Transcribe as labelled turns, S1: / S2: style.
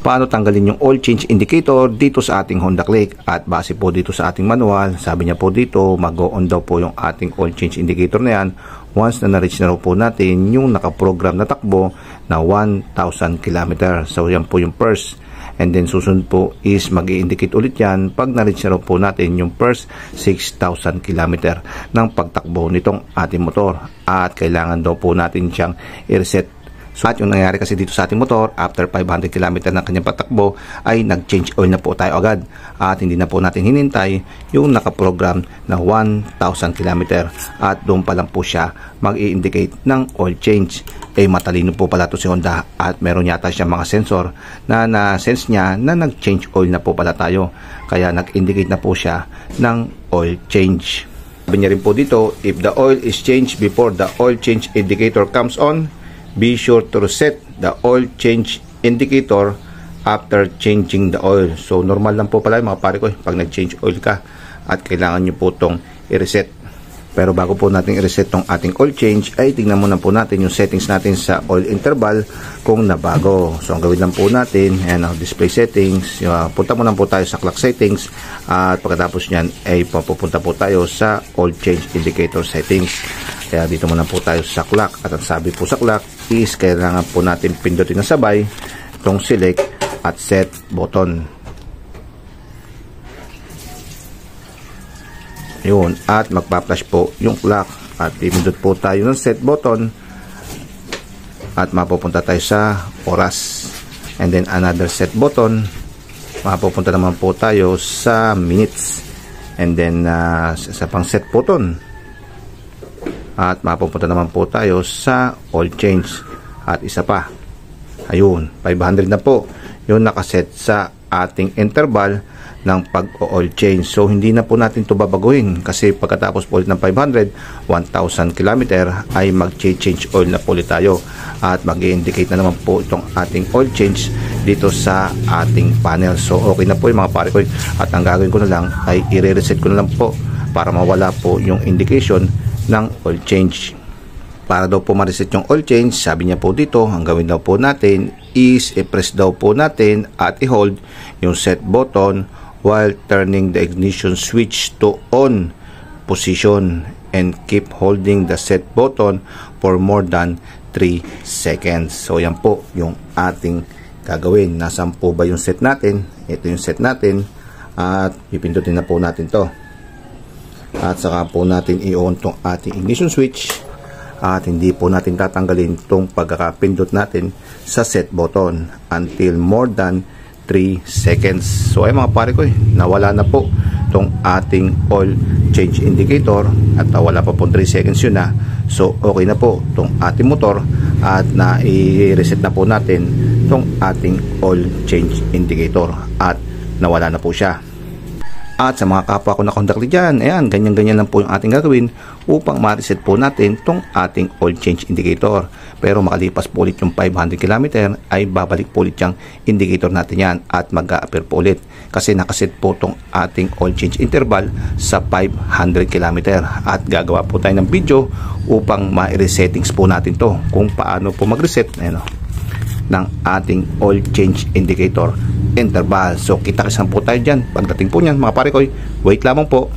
S1: paano tanggalin yung oil change indicator dito sa ating Honda Click. At base po dito sa ating manual, sabi niya po dito, mag-on daw po yung ating oil change indicator na yan once na na-reach na po natin yung nakaprogram na takbo na 1,000 km. So yan po yung first. And then susunod po is mag-i-indicate ulit yan pag na-reach na po natin yung first 6,000 km ng pagtakbo nitong ating motor. At kailangan daw po natin siyang i-reset. So, at yung nangyari kasi dito sa ating motor, after 500 km ng kanyang patakbo, ay nag-change oil na po tayo agad. At hindi na po natin hinintay yung nakaprogram na 1,000 km. At doon pa lang po siya mag-i-indicate ng oil change. Matalino po pala to si Honda at meron yata siya mga sensor na na-sense niya na nag-change oil na po pala tayo. Kaya nag-indicate na po siya ng oil change. Sabi niya rin po dito, if the oil is changed before the oil change indicator comes on, be sure to reset the oil change indicator after changing the oil. So normal lang po pala mga pare ko pag nag-change oil ka at kailangan nyo po itong i-reset. Pero bago po natin i-reset tong ating oil change ay tingnan muna po natin yung settings natin sa oil interval kung nabago. So ang gawin lang po natin, ayan, display settings, punta muna po tayo sa clock settings at pagkatapos nyan ay pupunta po tayo sa oil change indicator settings. Kaya dito muna po tayo sa clock at ang sabi po sa clock is kailangan po natin pindutin na sabay itong select at set button. Yun, at magpa-flash po yung clock at pipindot po tayo ng set button at mapupunta tayo sa oras, and then another set button, mapupunta naman po tayo sa minutes, and then sa pang set button at mapupunta naman po tayo sa oil change at isa pa. Ayun, 500 na po yung nakaset sa ating interval ng pag-oil change. So hindi na po natin ito babaguhin kasi pagkatapos po ulit ng 500, 1,000 km ay mag-change oil na po ulit tayo at mag-indicate na naman po itong ating oil change dito sa ating panel. So okay na po yung mga pare ko at ang gagawin ko na lang ay i-reset ko na lang po para mawala po yung indication ng oil change. Para daw po ma-reset yung oil change, sabi niya po dito, ang gawin daw po natin is i-press daw po natin at i-hold yung set button while turning the ignition switch to on position and keep holding the set button for more than 3 seconds. So yan po yung ating gagawin. Nasaan po ba yung set natin? Ito yung set natin at pipindutin na po natin to at saka po natin i-on tong ating ignition switch at hindi po natin tatanggalin tong pagkakapindot natin sa set button until more than 3 seconds. So ay mga pare ko, nawala na po tong ating oil change indicator at wala pa po 3 seconds yun na. So okay na po tong ating motor at na-reset na po natin tong ating oil change indicator at nawala na po siya. At sa mga kapwa ko na conductor dyan, ayan, ganyan-ganyan lang po yung ating gagawin upang ma-reset po natin tong ating oil change indicator. Pero makalipas po ulit yung 500 km ay babalik po ulit yung indicator natin yan at mag-a-appear po ulit. Kasi nakaset po tong ating oil change interval sa 500 km. At gagawa po tayo ng video upang ma-resettings po natin to kung paano po mag-reset ng ating oil change indicator interval. So kita-kisan po tayo dyan pagdating po nyan mga pare ko. Wait lamang po.